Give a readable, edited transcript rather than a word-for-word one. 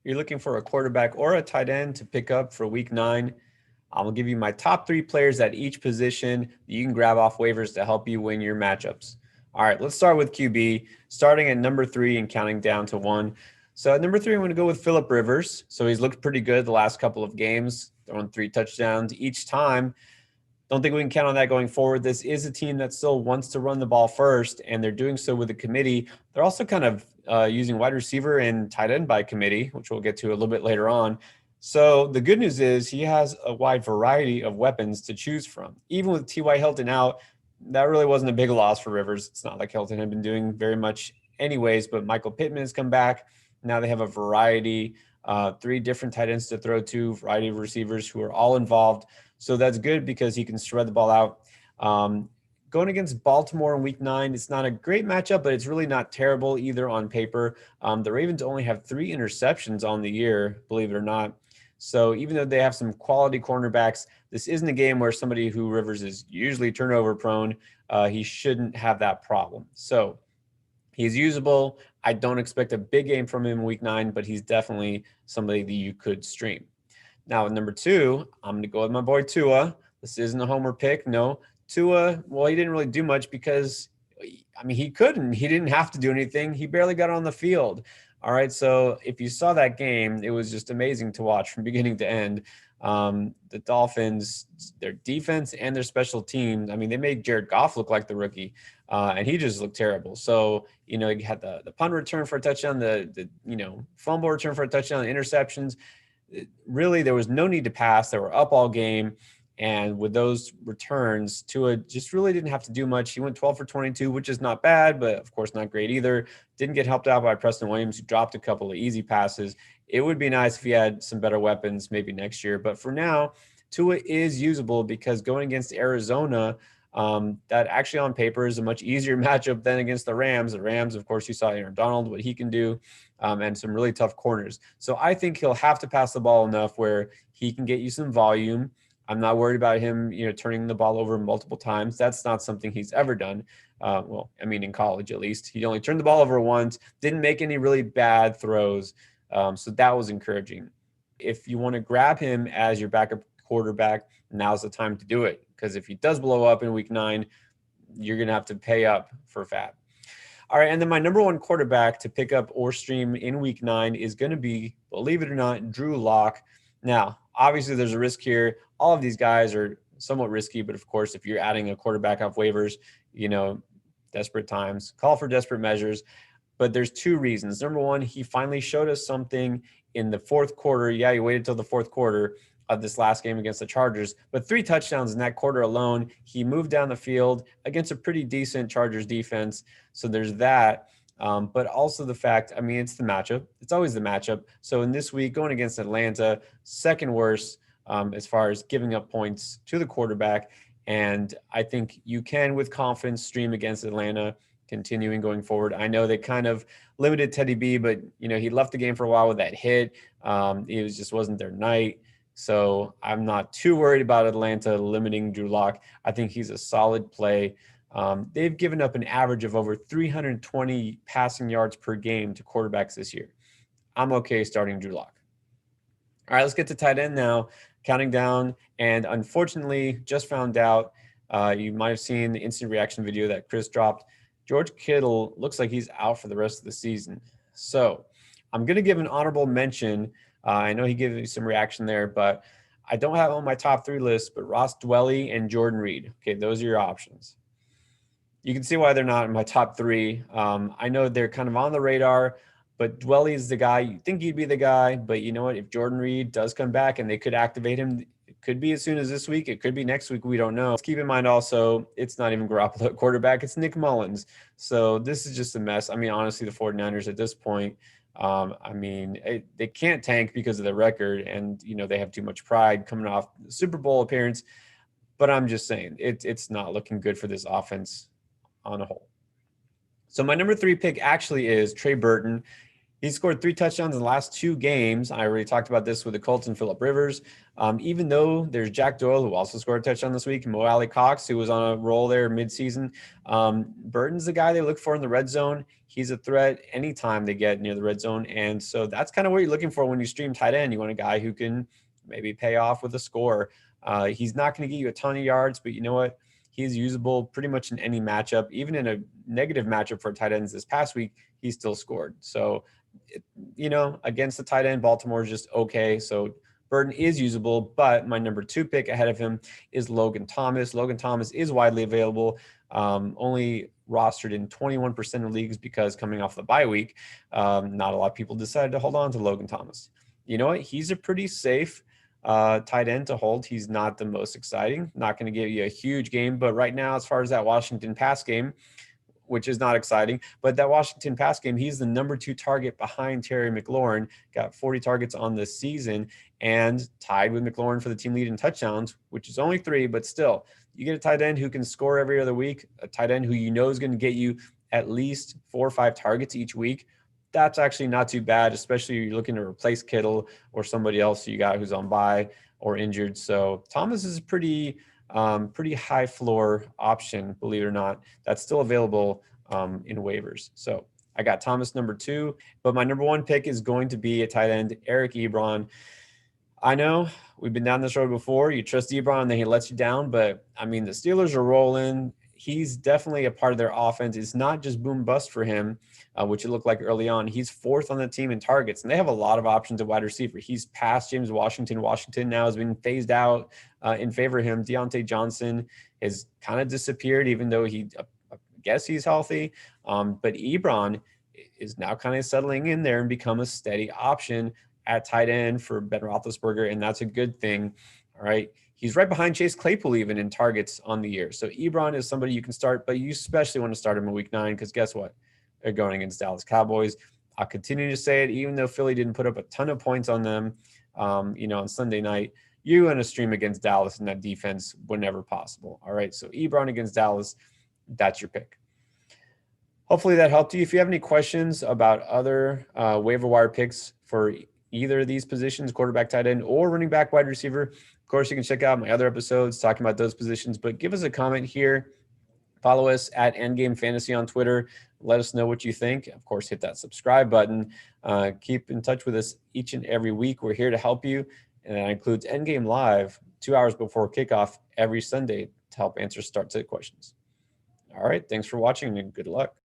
you're looking for a quarterback or a tight end to pick up for week 9, I'm going to give you my top 3 players at each position that you can grab off waivers to help you win your matchups. All right, let's start with QB, starting at number 3 and counting down to 1. So at number 3, I'm going to go with Phillip Rivers. So he's looked pretty good the last couple of games, throwing 3 touchdowns each time. Don't think we can count on that going forward. This is a team that still wants to run the ball first, and they're doing so with a committee. They're also kind of using wide receiver and tight end by committee, which we'll get to a little bit later on. So the good news is he has a wide variety of weapons to choose from. Even with T.Y. Hilton out, that really wasn't a big loss for Rivers. It's not like Hilton had been doing very much anyways, but Michael Pittman has come back. Now they have a variety, 3 different tight ends to throw to, variety of receivers who are all involved. So that's good because he can spread the ball out. Going against Baltimore in week 9, it's not a great matchup, but it's really not terrible either on paper. The Ravens only have 3 interceptions on the year, believe it or not. So even though they have some quality cornerbacks, this isn't a game where somebody who Rivers is usually turnover prone, he shouldn't have that problem. So he's usable. I don't expect a big game from him in week 9, but he's definitely somebody that you could stream. Now, at number 2, I'm going to go with my boy Tua. This isn't a homer pick. No, Tua, well, he didn't really do much because, I mean, he couldn't. He didn't have to do anything. He barely got on the field. All right, so if you saw that game, it was just amazing to watch from beginning to end. The Dolphins, their defense and their special teams, I mean, they made Jared Goff look like the rookie, and he just looked terrible. So, you know, you had the punt return for a touchdown, the fumble return for a touchdown, the interceptions. Really, there was no need to pass. They were up all game. And with those returns, Tua just really didn't have to do much. He went 12 for 22, which is not bad, but of course not great either. Didn't get helped out by Preston Williams, who dropped a couple of easy passes. It would be nice if he had some better weapons maybe next year. But for now, Tua is usable because going against Arizona, that actually on paper is a much easier matchup than against the Rams. The Rams, of course, you saw Aaron Donald, what he can do, and some really tough corners. So I think he'll have to pass the ball enough where he can get you some volume. I'm not worried about him, turning the ball over multiple times. That's not something he's ever done. Well, I mean, in college, at least. He only turned the ball over once, didn't make any really bad throws. So that was encouraging. If you want to grab him as your backup quarterback, now's the time to do it. Because if he does blow up in week 9, you're going to have to pay up for fab. All right, and then my number 1 quarterback to pick up or stream in week 9 is going to be, believe it or not, Drew Lock. Now, obviously, there's a risk here. All of these guys are somewhat risky, but of course, if you're adding a quarterback off waivers, desperate times, call for desperate measures. But there's 2 reasons. Number 1, he finally showed us something in the 4th quarter. Yeah, he waited till the 4th quarter of this last game against the Chargers, but 3 touchdowns in that quarter alone. He moved down the field against a pretty decent Chargers defense. So there's that. But also the fact, I mean, it's the matchup. It's always the matchup. So in this week, going against Atlanta, second worst as far as giving up points to the quarterback. And I think you can, with confidence, stream against Atlanta, continuing going forward. I know they kind of limited Teddy B, but, he left the game for a while with that hit. It just wasn't their night. So I'm not too worried about Atlanta limiting Drew Lock. I think he's a solid play. They've given up an average of over 320 passing yards per game to quarterbacks this year. I'm okay starting Drew Lock. All right, let's get to tight end now, counting down. And unfortunately, just found out, you might have seen the instant reaction video that Chris dropped. George Kittle looks like he's out for the rest of the season. So I'm going to give an honorable mention. I know he gave me some reaction there, but I don't have on my top 3 list, but Ross Dwelly and Jordan Reed. Okay, those are your options. You can see why they're not in my top 3. I know they're kind of on the radar, but Dwelly is the guy. You think he'd be the guy, but you know what? If Jordan Reed does come back and they could activate him, it could be as soon as this week. It could be next week. We don't know. Let's keep in mind also, it's not even Garoppolo at quarterback. It's Nick Mullins. So this is just a mess. I mean, honestly, the 49ers at this point, they can't tank because of their record, and they have too much pride coming off the Super Bowl appearance. But I'm just saying, it's not looking good for this offense on a whole. So my number 3 pick actually is Trey Burton. He scored 3 touchdowns in the last 2 games. I already talked about this with the Colts and Phillip Rivers. Even though there's Jack Doyle, who also scored a touchdown this week, and Mo Alley Cox, who was on a roll there midseason. Burton's the guy they look for in the red zone. He's a threat anytime they get near the red zone. And so that's kind of what you're looking for when you stream tight end. You want a guy who can maybe pay off with a score. He's not going to get you a ton of yards, but you know what? He's usable pretty much in any matchup. Even in a negative matchup for tight ends this past week, he still scored. So, against the tight end, Baltimore is just okay. So Burton is usable, but my number 2 pick ahead of him is Logan Thomas. Logan Thomas is widely available, only rostered in 21% of leagues because coming off the bye week, not a lot of people decided to hold on to Logan Thomas. You know what? He's a pretty safe tight end to hold. He's not the most exciting, not going to give you a huge game, but right now, as far as that Washington pass game, which is not exciting, but that Washington pass game, he's the number 2 target behind Terry McLaurin, got 40 targets on the season and tied with McLaurin for the team lead in touchdowns, which is only 3, but still, you get a tight end who can score every other week, a tight end who is going to get you at least 4 or 5 targets each week. That's actually not too bad, especially if you're looking to replace Kittle or somebody else you got who's on bye or injured. So Thomas is a pretty high floor option, believe it or not, that's still available in waivers. So I got Thomas number 2, but my number 1 pick is going to be a tight end, Eric Ebron. I know we've been down this road before. You trust Ebron, then he lets you down. But I mean, the Steelers are rolling. He's definitely a part of their offense. It's not just boom bust for him, which it looked like early on. He's 4th on the team in targets, and they have a lot of options at wide receiver. He's past James Washington. Washington now has been phased out in favor of him. Deontay Johnson has kind of disappeared, even though I guess he's healthy. But Ebron is now kind of settling in there and become a steady option at tight end for Ben Roethlisberger, and that's a good thing. All right. He's right behind Chase Claypool even in targets on the year. So Ebron is somebody you can start, but you especially want to start him in week 9 because guess what? They're going against Dallas Cowboys. I'll continue to say it, even though Philly didn't put up a ton of points on them, on Sunday night. You're going to stream against Dallas in that defense whenever possible. All right. So Ebron against Dallas, that's your pick. Hopefully that helped you. If you have any questions about other waiver wire picks for either of these positions, quarterback, tight end, or running back, wide receiver, of course, you can check out my other episodes talking about those positions, but give us a comment here. Follow us at Endgame Fantasy on Twitter. Let us know what you think. Of course, hit that subscribe button. Keep in touch with us each and every week. We're here to help you, and that includes Endgame Live 2 hours before kickoff every Sunday to help answer start-sit questions. All right, thanks for watching, and good luck.